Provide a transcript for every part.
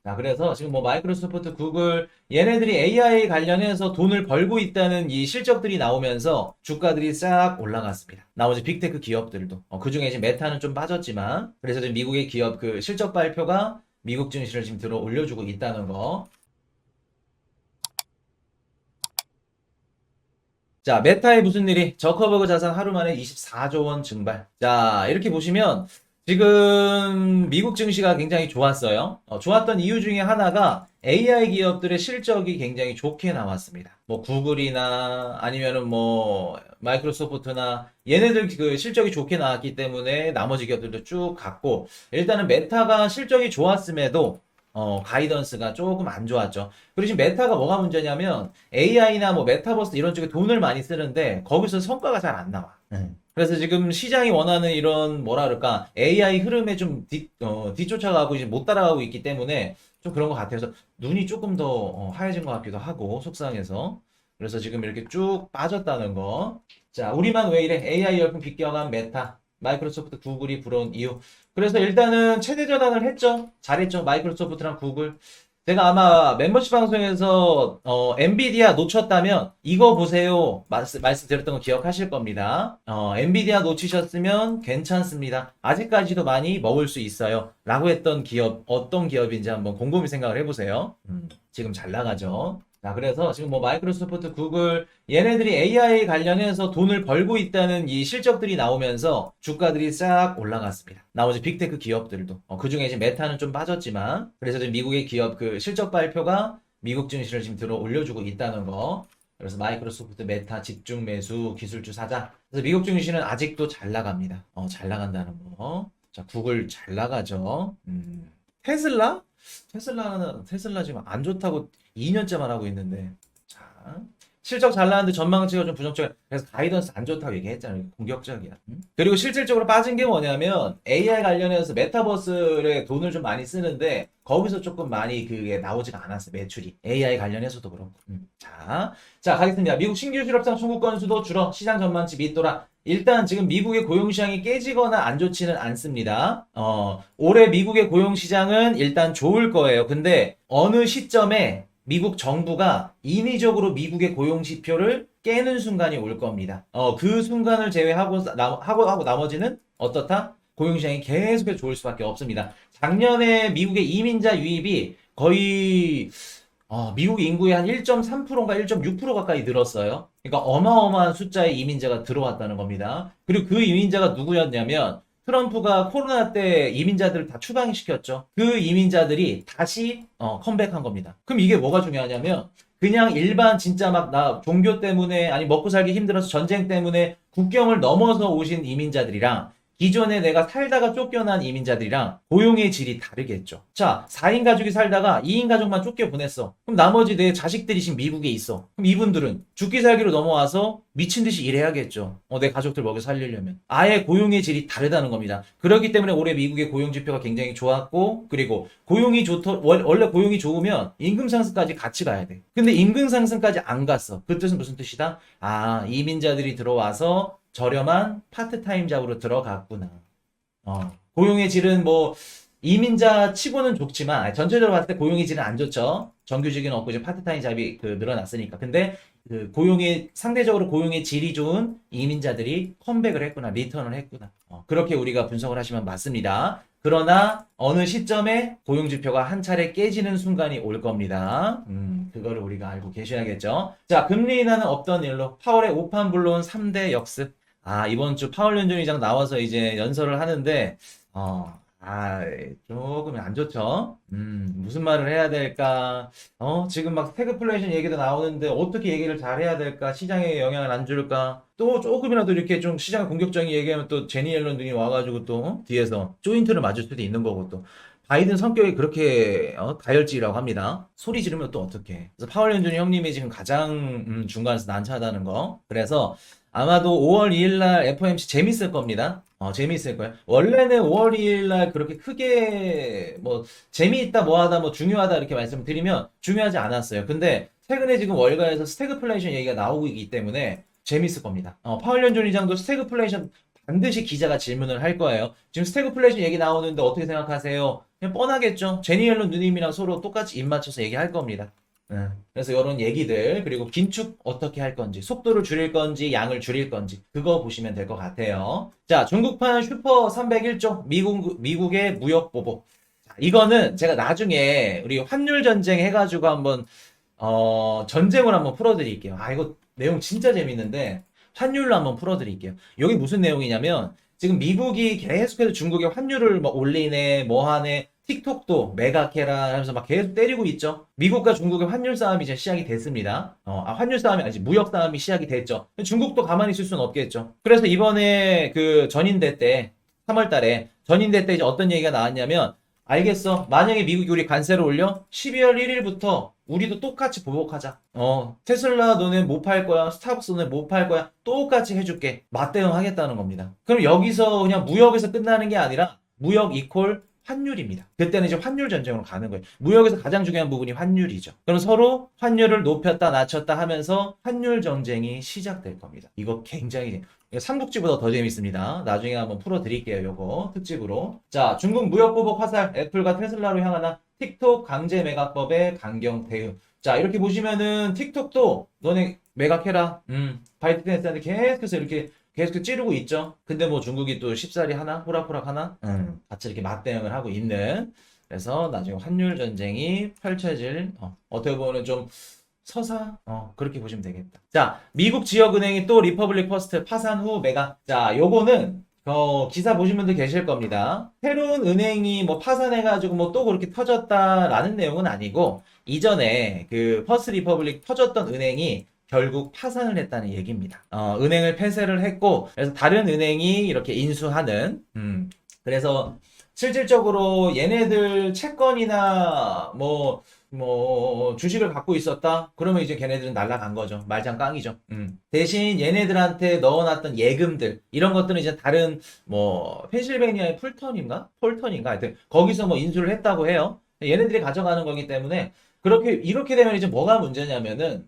자, 그래서 지금 뭐 마이크로소프트, 구글, 얘네들이 AI 관련해서 돈을 벌고 있다는 이 실적들이 나오면서 주가들이 싹 올라갔습니다. 나머지 빅테크 기업들도. 그중에 지금 메타는 좀 빠졌지만, 그래서 지금 미국의 기업 그 실적 발표가 미국 증시를 지금 들어 올려주고 있다는 거. 자, 메타에 무슨 일이? 저커버그 자산 하루 만에 24조 원 증발. 자, 이렇게 보시면 지금 미국 증시가 굉장히 좋았어요. 좋았던 이유 중에 하나가 AI 기업들의 실적이 굉장히 좋게 나왔습니다. 뭐 구글이나 아니면은 뭐 마이크로소프트나 얘네들 그 실적이 좋게 나왔기 때문에 나머지 기업들도 쭉 갔고, 일단은 메타가 실적이 좋았음에도 가이던스가 조금 안 좋았죠. 그리고 지금 메타가 뭐가 문제냐면 AI나 뭐 메타버스 이런 쪽에 돈을 많이 쓰는데 거기서 성과가 잘 안 나와. 그래서 지금 시장이 원하는 이런 뭐라 그럴까 AI 흐름에 좀 뒤쫓아가고 이제 못 따라가고 있기 때문에 좀 그런 것 같아서 눈이 조금 더 하얘진 것 같기도 하고 속상해서. 그래서 지금 이렇게 쭉 빠졌다는 거. 자, 우리만 왜 이래? AI 열풍 빗겨간 메타. 마이크로소프트, 구글이 불어온 이유. 그래서 일단은 최대 전환을 했죠. 잘했죠. 마이크로소프트랑 구글. 제가 아마 멤버십 방송에서 엔비디아 놓쳤다면 이거 보세요 말씀드렸던 거 기억하실 겁니다. 엔비디아 놓치셨으면 괜찮습니다. 아직까지도 많이 먹을 수 있어요. 라고 했던 기업 어떤 기업인지 한번 곰곰이 생각을 해보세요. 지금 잘 나가죠. 자, 그래서 지금 뭐 마이크로소프트, 구글 얘네들이 AI 관련해서 돈을 벌고 있다는 이 실적들이 나오면서 주가들이 싹 올라갔습니다. 나머지 빅테크 기업들도. 그중에 지금 메타는 좀 빠졌지만, 그래서 지금 미국의 기업 그 실적 발표가 미국 증시를 지금 들어 올려주고 있다는 거. 그래서 마이크로소프트, 메타 집중 매수, 기술주 사자. 그래서 미국 증시는 아직도 잘 나갑니다. 잘 나간다는 거. 자, 구글 잘 나가죠. 테슬라? 테슬라 지금 안 좋다고 2년째만 하고 있는데. 자, 실적 잘 나왔는데 전망치가 좀 부정적이야. 그래서 가이던스 안 좋다고 얘기했잖아요. 공격적이야. 응? 그리고 실질적으로 빠진 게 뭐냐면 AI 관련해서 메타버스에 돈을 좀 많이 쓰는데 거기서 조금 많이 그게 나오지가 않았어요. 매출이. AI 관련해서도 그렇고. 자, 가겠습니다. 미국 신규 실업상 청구 건수도 줄어 시장 전망치 밑돌아. 일단 지금 미국의 고용시장이 깨지거나 안 좋지는 않습니다. 올해 미국의 고용시장은 일단 좋을 거예요. 근데 어느 시점에 미국 정부가 인위적으로 미국의 고용 지표를 깨는 순간이 올 겁니다. 그 순간을 제외하고 하고 나머지는 어떻다? 고용시장이 계속해서 좋을 수밖에 없습니다. 작년에 미국의 이민자 유입이 거의 미국 인구의 한 1.3%인가 1.6% 가까이 늘었어요. 그러니까 어마어마한 숫자의 이민자가 들어왔다는 겁니다. 그리고 그 이민자가 누구였냐면 트럼프가 코로나 때 이민자들을 다 추방시켰죠. 그 이민자들이 다시 컴백한 겁니다. 그럼 이게 뭐가 중요하냐면 그냥 일반 진짜 막 나 종교 때문에 아니 먹고 살기 힘들어서 전쟁 때문에 국경을 넘어서 오신 이민자들이랑 기존에 내가 살다가 쫓겨난 이민자들이랑 고용의 질이 다르겠죠. 자, 4인 가족이 살다가 2인 가족만 쫓겨보냈어. 그럼 나머지 내 자식들이 지금 미국에 있어. 그럼 이분들은 죽기 살기로 넘어와서 미친 듯이 일해야겠죠. 내 가족들 먹여 살리려면. 아예 고용의 질이 다르다는 겁니다. 그렇기 때문에 올해 미국의 고용 지표가 굉장히 좋았고, 그리고 고용이 원래 고용이 좋으면 임금 상승까지 같이 가야 돼. 근데 임금 상승까지 안 갔어. 그 뜻은 무슨 뜻이다? 이민자들이 들어와서 저렴한 파트타임 잡으로 들어갔구나. 고용의 질은 뭐 이민자 치고는 좋지만 전체적으로 봤을 때 고용의 질은 안 좋죠. 정규직은 없고 이제 파트타임 잡이 늘어났으니까. 근데 그 고용의 상대적으로 고용의 질이 좋은 이민자들이 컴백을 했구나, 리턴을 했구나. 그렇게 우리가 분석을 하시면 맞습니다. 그러나 어느 시점에 고용 지표가 한 차례 깨지는 순간이 올 겁니다. 그거를 우리가 알고 계셔야겠죠. 자, 금리 인하는 없던 일로 파월의 오판 불러온 3대 역습. 이번 주 파월 연준 의장 나와서 이제 연설을 하는데, 조금 안 좋죠? 무슨 말을 해야 될까? 지금 막 스태그플레이션 얘기도 나오는데, 어떻게 얘기를 잘 해야 될까? 시장에 영향을 안 줄까? 또 조금이라도 이렇게 좀 시장 공격적인 얘기하면 또 제니 옐런 등이 와가지고 또 뒤에서 조인트를 맞을 수도 있는 거고 또. 바이든 성격이 그렇게 다혈질이라고 합니다. 소리 지르면 또 어떡해. 그래서 파월 연준 형님이 지금 가장 중간에서 난처하다는 거. 그래서 아마도 5월 2일 날 FOMC 재밌을 겁니다. 재밌을 거예요. 원래는 5월 2일 날 그렇게 크게 뭐 재미있다 뭐하다 뭐 중요하다 이렇게 말씀드리면 중요하지 않았어요. 근데 최근에 지금 월가에서 스태그플레이션 얘기가 나오고 있기 때문에 재밌을 겁니다. 파월 연준 의장도 스태그플레이션 반드시 기자가 질문을 할 거예요. 지금 스태그플레이션 얘기 나오는데 어떻게 생각하세요? 그냥 뻔하겠죠. 제니엘런 누님이랑 서로 똑같이 입 맞춰서 얘기할 겁니다. 그래서 이런 얘기들, 그리고 긴축 어떻게 할 건지, 속도를 줄일 건지 양을 줄일 건지, 그거 보시면 될 것 같아요. 자, 중국판 슈퍼 301조 미국의 무역 보복. 이거는 제가 나중에 우리 환율 전쟁 해가지고 한번 전쟁을 한번 풀어드릴게요. 아, 이거 내용 진짜 재밌는데 환율로 한번 풀어드릴게요. 여기 무슨 내용이냐면 지금 미국이 계속해서 중국의 환율을 뭐 올리네, 뭐 하네, 틱톡도 매각해라 하면서 막 계속 때리고 있죠. 미국과 중국의 환율 싸움이 이제 시작이 됐습니다. 환율 싸움이 아니지, 무역 싸움이 시작이 됐죠. 중국도 가만히 있을 수는 없겠죠. 그래서 이번에 그 전인대 때, 3월 달에 전인대 때 이제 어떤 얘기가 나왔냐면, 알겠어. 만약에 미국이 우리 관세를 올려 12월 1일부터 우리도 똑같이 보복하자. 테슬라 너네 못 팔 거야. 스타벅스 너네 못 팔 거야. 똑같이 해줄게. 맞대응하겠다는 겁니다. 그럼 여기서 그냥 무역에서 끝나는 게 아니라 무역 이퀄 환율입니다. 그때는 이제 환율 전쟁으로 가는 거예요. 무역에서 가장 중요한 부분이 환율이죠. 그럼 서로 환율을 높였다 낮췄다 하면서 환율 전쟁이 시작될 겁니다. 이거 굉장히 삼국지보다 더 재밌습니다. 나중에 한번 풀어드릴게요. 요거 특집으로. 자, 중국 무역 보복 화살, 애플과 테슬라로 향하는 틱톡 강제 매각법의 강경 대응. 자, 이렇게 보시면은 틱톡도 너네 매각해라. 바이트댄스한테 계속해서 이렇게 계속 찌르고 있죠. 근데 뭐 중국이 또 쉽사리 하나? 호락호락 하나? 같이 이렇게 맞대응을 하고 있는. 그래서 나중에 환율 전쟁이 펼쳐질, 어떻게 보면 좀 서사? 그렇게 보시면 되겠다. 자, 미국 지역은행이 또 리퍼블릭 퍼스트 파산 후 매각. 자, 요거는 기사 보신 분들 계실 겁니다. 새로운 은행이 뭐 파산해가지고 뭐 또 그렇게 터졌다라는 내용은 아니고, 이전에 그 퍼스트 리퍼블릭 터졌던 은행이 결국 파산을 했다는 얘기입니다. 은행을 폐쇄를 했고, 그래서 다른 은행이 이렇게 인수하는, 그래서 실질적으로 얘네들 채권이나 주식을 갖고 있었다? 그러면 이제 걔네들은 날라간 거죠. 말짱 깡이죠. 대신 얘네들한테 넣어놨던 예금들, 이런 것들은 이제 다른, 펜실베니아의 폴턴인가? 하여튼, 거기서 뭐 인수를 했다고 해요. 얘네들이 가져가는 거기 때문에, 이렇게 되면 이제 뭐가 문제냐면은,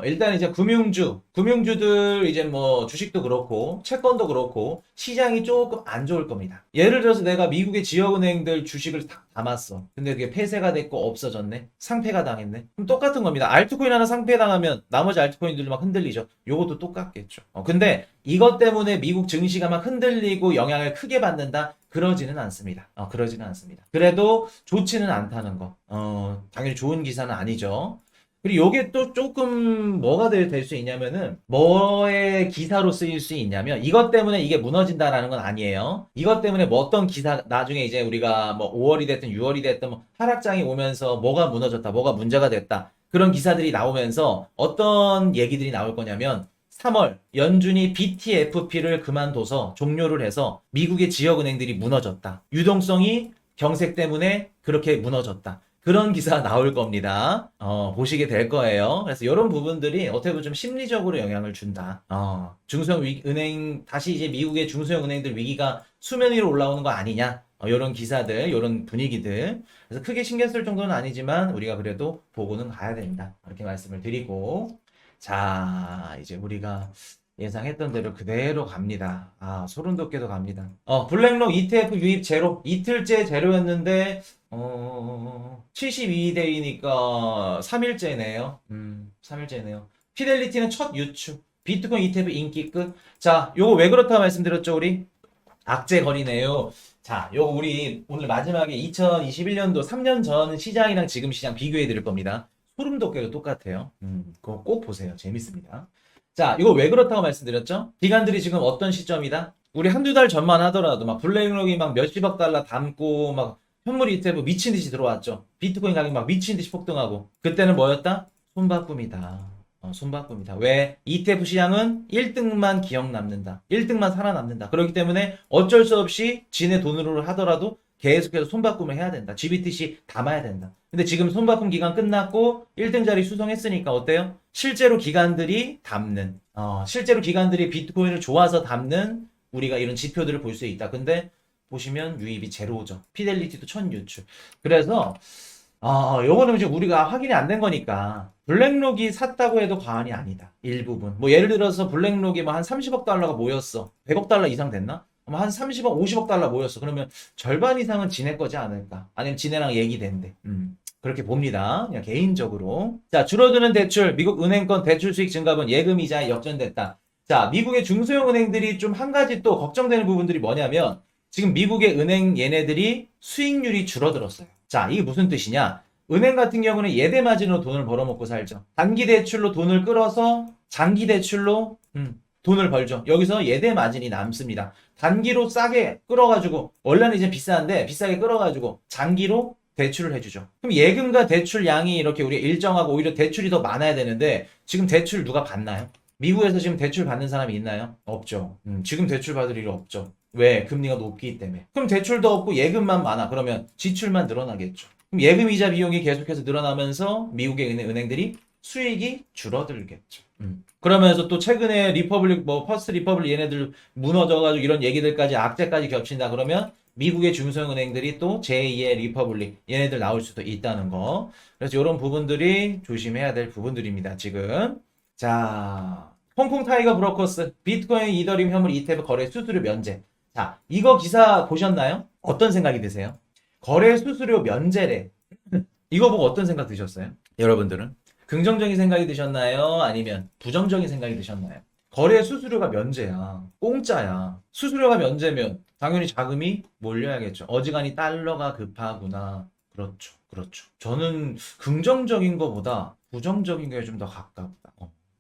일단 이제 금융주들 이제 뭐 주식도 그렇고, 채권도 그렇고, 시장이 조금 안 좋을 겁니다. 예를 들어서 내가 미국의 지역은행들 주식을 다 담았어. 근데 그게 폐쇄가 됐고 없어졌네? 상폐가 당했네? 그럼 똑같은 겁니다. 알트코인 하나 상폐당하면 나머지 알트코인들도 막 흔들리죠. 요것도 똑같겠죠. 근데 이것 때문에 미국 증시가 막 흔들리고 영향을 크게 받는다? 그러지는 않습니다. 그러지는 않습니다. 그래도 좋지는 않다는 거. 당연히 좋은 기사는 아니죠. 그리고 요게 또 조금 뭐가 될 수 있냐면은, 뭐의 기사로 쓰일 수 있냐면, 이것 때문에 이게 무너진다라는 건 아니에요. 이것 때문에 뭐 어떤 기사, 나중에 이제 우리가 뭐 5월이 됐든 6월이 됐든 뭐 하락장이 오면서 뭐가 무너졌다, 뭐가 문제가 됐다. 그런 기사들이 나오면서 어떤 얘기들이 나올 거냐면, 3월 연준이 BTFP를 그만둬서 종료를 해서 미국의 지역은행들이 무너졌다. 유동성이 경색 때문에 그렇게 무너졌다. 그런 기사 나올 겁니다. 보시게 될 거예요. 그래서 이런 부분들이 어떻게 보면 좀 심리적으로 영향을 준다. 중소형 은행, 다시 이제 미국의 중소형 은행들 위기가 수면 위로 올라오는 거 아니냐. 이런 기사들, 이런 분위기들. 그래서 크게 신경 쓸 정도는 아니지만 우리가 그래도 보고는 가야 된다. 이렇게 말씀을 드리고. 자, 이제 우리가 예상했던 대로 그대로 갑니다. 소름 돋게도 갑니다. 블랙록 ETF 유입 제로. 이틀째 제로였는데, 72데이니까 3일째네요. 3일째네요. 피델리티는 첫 유추. 비트코인 ETF 인기 끝. 자, 요거 왜 그렇다 말씀드렸죠, 우리? 악재 거리네요. 자, 요거 우리 오늘 마지막에 2021년도 3년 전 시장이랑 지금 시장 비교해 드릴 겁니다. 소름 돋게도 똑같아요. 그거 꼭 보세요. 재밌습니다. 자, 이거 왜 그렇다고 말씀드렸죠? 기관들이 지금 어떤 시점이다? 우리 한두 달 전만 하더라도 막 블랙록이 막 몇십억 달러 담고 막 현물 ETF 미친 듯이 들어왔죠. 비트코인 가격이 막 미친 듯이 폭등하고. 그때는 뭐였다? 손바꿈이다. 손바꿈이다. 왜? ETF 시장은 1등만 기억 남는다. 1등만 살아남는다. 그렇기 때문에 어쩔 수 없이 지네 돈으로 하더라도 계속해서 손바꿈을 해야 된다. GBTC 담아야 된다. 근데 지금 손바꿈 기간 끝났고 1등 자리 수성했으니까 어때요? 실제로 기관들이 담는, 실제로 기관들이 비트코인을 좋아서 담는 우리가 이런 지표들을 볼 수 있다. 근데 보시면 유입이 제로죠. 피델리티도 천 유출. 그래서 요거는 지금 우리가 확인이 안 된 거니까. 블랙록이 샀다고 해도 과언이 아니다. 일부분. 뭐 예를 들어서 블랙록이 뭐 한 30억 달러가 모였어. 100억 달러 이상 됐나? 뭐 한 30억, 50억 달러 모였어. 그러면 절반 이상은 지네 거지 않을까? 아니면 지네랑 얘기된대. 그렇게 봅니다. 그냥 개인적으로. 자, 줄어드는 대출, 미국 은행권 대출 수익 증가분 예금 이자에 역전됐다. 자, 미국의 중소형 은행들이 좀 한 가지 또 걱정되는 부분들이 뭐냐면 지금 미국의 은행 얘네들이 수익률이 줄어들었어요. 자, 이게 무슨 뜻이냐? 은행 같은 경우는 예대 마진으로 돈을 벌어먹고 살죠. 단기 대출로 돈을 끌어서 장기 대출로 돈을 벌죠. 여기서 예대 마진이 남습니다. 단기로 싸게 끌어가지고 원래는 이제 비싼데 비싸게 끌어가지고 장기로 대출을 해주죠. 그럼 예금과 대출 양이 이렇게 우리 일정하고 오히려 대출이 더 많아야 되는데 지금 대출 누가 받나요? 미국에서 지금 대출 받는 사람이 있나요? 없죠. 지금 대출 받을 일이 없죠. 왜? 금리가 높기 때문에. 그럼 대출도 없고 예금만 많아. 그러면 지출만 늘어나겠죠. 그럼 예금 이자 비용이 계속해서 늘어나면서 미국의 은행들이 수익이 줄어들겠죠. 그러면서 또 최근에 리퍼블릭, 퍼스트 리퍼블릭 얘네들 무너져가지고 이런 얘기들까지 악재까지 겹친다 그러면 미국의 중소형 은행들이 또 제2의 리퍼블릭 얘네들 나올 수도 있다는 거. 그래서 이런 부분들이 조심해야 될 부분들입니다. 지금. 자, 홍콩 타이거 브로커스 비트코인 이더리움 현물 ETF 거래 수수료 면제. 자, 이거 기사 보셨나요? 어떤 생각이 드세요? 거래 수수료 면제래. 이거 보고 어떤 생각 드셨어요? 여러분들은? 긍정적인 생각이 드셨나요? 아니면 부정적인 생각이 드셨나요? 거래 수수료가 면제야. 공짜야. 수수료가 면제면 당연히 자금이 몰려야겠죠. 어지간히 달러가 급하구나. 그렇죠. 그렇죠. 저는 긍정적인 것보다 부정적인 게 좀 더 가깝다.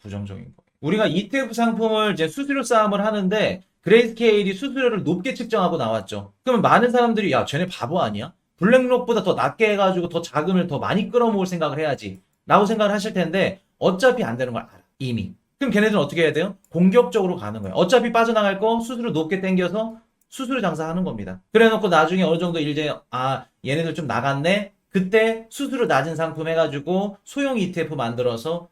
부정적인 거. 우리가 ETF 상품을 이제 수수료 싸움을 하는데 그레이스케일이 수수료를 높게 측정하고 나왔죠. 그러면 많은 사람들이 야, 쟤네 바보 아니야? 블랙록보다 더 낮게 해가지고 더 자금을 더 많이 끌어모을 생각을 해야지. 라고 생각을 하실 텐데 어차피 안 되는 걸 알아. 이미. 그럼 걔네들은 어떻게 해야 돼요? 공격적으로 가는 거예요. 어차피 빠져나갈 거 수수료 높게 땡겨서 수수료 장사하는 겁니다. 그래 놓고 나중에 어느 정도 이제 얘네들 좀 나갔네? 그때 수수료 낮은 상품 해가지고 소형 ETF 만들어서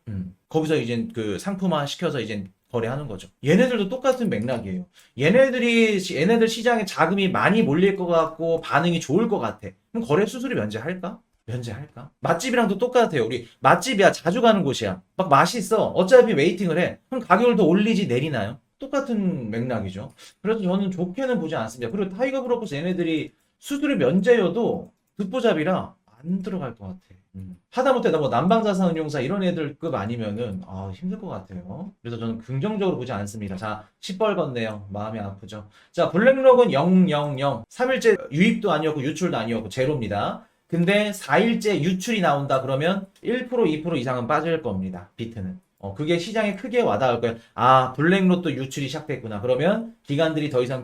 거기서 이제 그 상품화 시켜서 이제 거래하는 거죠. 얘네들도 똑같은 맥락이에요. 얘네들 시장에 자금이 많이 몰릴 것 같고 반응이 좋을 것 같아. 그럼 거래 수수료 면제할까? 면제할까? 맛집이랑도 똑같아요. 우리 맛집이야. 자주 가는 곳이야. 막 맛있어. 어차피 웨이팅을 해. 그럼 가격을 더 올리지 내리나요? 똑같은 맥락이죠. 그래서 저는 좋게는 보지 않습니다. 그리고 타이거 브로커스 얘네들이 수수료 면제여도 듣보잡이라 안 들어갈 것 같아. 하다못해 뭐 남방자산운용사 이런 애들급 아니면은 힘들 것 같아요. 그래서 저는 긍정적으로 보지 않습니다. 자, 시뻘겋네요. 마음이 아프죠. 자, 블랙록은 000 3일째 유입도 아니었고 유출도 아니었고 제로입니다. 근데 4일째 유출이 나온다 그러면 1% 2% 이상은 빠질 겁니다. 비트는. 그게 시장에 크게 와닿을 거예요. 블랙록도 유출이 시작됐구나. 그러면 기관들이 더 이상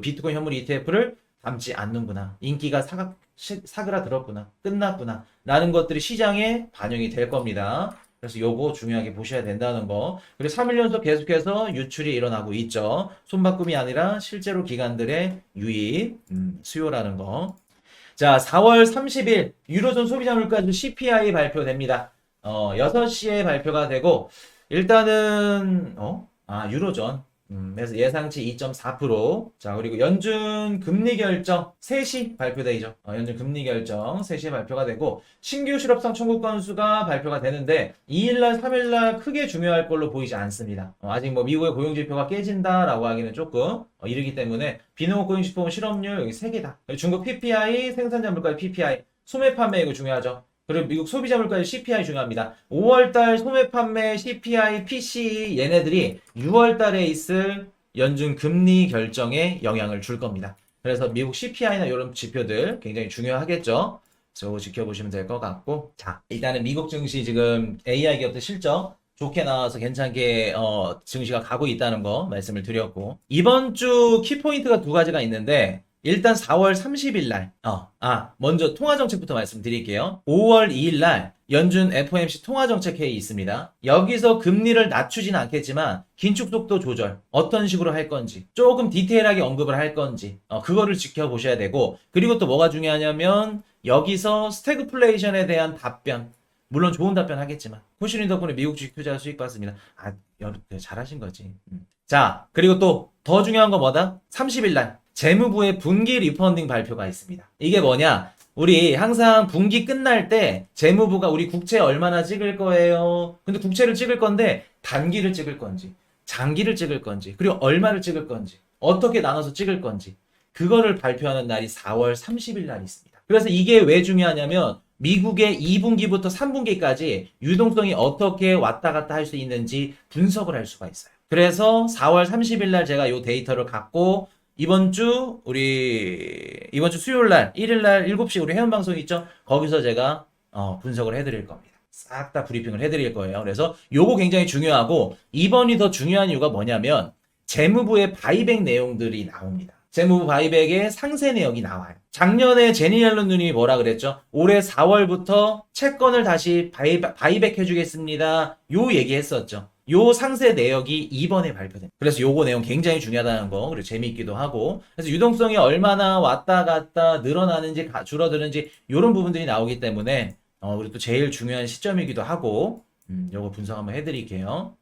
비트코인 현물 ETF를 담지 않는구나. 인기가 사그라들었구나. 끝났구나. 라는 것들이 시장에 반영이 될 겁니다. 그래서 요거 중요하게 보셔야 된다는 거. 그리고 3일 연속 계속해서 유출이 일어나고 있죠. 손바꿈이 아니라 실제로 기관들의 유입, 수요라는 거. 자, 4월 30일 유로존 소비자 물가지수 CPI 발표됩니다. 6시에 발표가 되고 일단은 유로존 그래서 예상치 2.4%. 자, 그리고 연준 금리 결정 3시 발표되죠. 연준 금리 결정 3시에 발표가 되고 신규 실업상 청구 건수가 발표가 되는데 2일날 3일날 크게 중요할 걸로 보이지 않습니다. 아직 뭐 미국의 고용 지표가 깨진다라고 하기는 조금 이르기 때문에 비농업 고용 지표 실업률 여기 3개다. 중국 PPI 생산자 물가의 PPI 소매 판매 이거 중요하죠. 그리고 미국 소비자 물가의 CPI 중요합니다. 5월달 소매 판매 CPI, PC 얘네들이 6월달에 있을 연준 금리 결정에 영향을 줄 겁니다. 그래서 미국 CPI나 이런 지표들 굉장히 중요하겠죠. 저거 지켜보시면 될 것 같고 자, 일단은 미국 증시 지금 AI 기업들 실적 좋게 나와서 괜찮게 증시가 가고 있다는 거 말씀을 드렸고 이번 주 키포인트가 2가지가 있는데 일단 4월 30일 날, 먼저 통화정책부터 말씀드릴게요. 5월 2일 날 연준 FOMC 통화정책 회의 있습니다. 여기서 금리를 낮추진 않겠지만 긴축속도 조절 어떤 식으로 할 건지 조금 디테일하게 언급을 할 건지 그거를 지켜보셔야 되고 그리고 또 뭐가 중요하냐면 여기서 스태그플레이션에 대한 답변 물론 좋은 답변 하겠지만 코시린 덕분에 미국 주식 투자 수익 봤습니다. 잘하신 거지. 자, 그리고 또 더 중요한 거 뭐다? 30일 날 재무부의 분기 리펀딩 발표가 있습니다. 이게 뭐냐? 우리 항상 분기 끝날 때 재무부가 우리 국채 얼마나 찍을 거예요. 근데 국채를 찍을 건데 단기를 찍을 건지, 장기를 찍을 건지, 그리고 얼마를 찍을 건지, 어떻게 나눠서 찍을 건지, 그거를 발표하는 날이 4월 30일 날이 있습니다. 그래서 이게 왜 중요하냐면 미국의 2분기부터 3분기까지 유동성이 어떻게 왔다 갔다 할 수 있는지 분석을 할 수가 있어요. 그래서 4월 30일 날 제가 이 데이터를 갖고 이번 주 수요일 날 1일 날 7시 우리 회원 방송 있죠? 거기서 제가 분석을 해드릴 겁니다. 싹 다 브리핑을 해드릴 거예요. 그래서 요거 굉장히 중요하고 이번이 더 중요한 이유가 뭐냐면 재무부의 바이백 내용들이 나옵니다. 재무부 바이백의 상세 내역이 나와요. 작년에 제니 옐런 누님이 뭐라 그랬죠? 올해 4월부터 채권을 다시 바이백 해주겠습니다. 요 얘기했었죠. 요 상세 내역이 이번에 발표됩니다. 그래서 요거 내용 굉장히 중요하다는 거, 그리고 재미있기도 하고, 그래서 유동성이 얼마나 왔다 갔다 늘어나는지 줄어드는지 요런 부분들이 나오기 때문에 그리고 또 제일 중요한 시점이기도 하고, 요거 분석 한번 해드릴게요.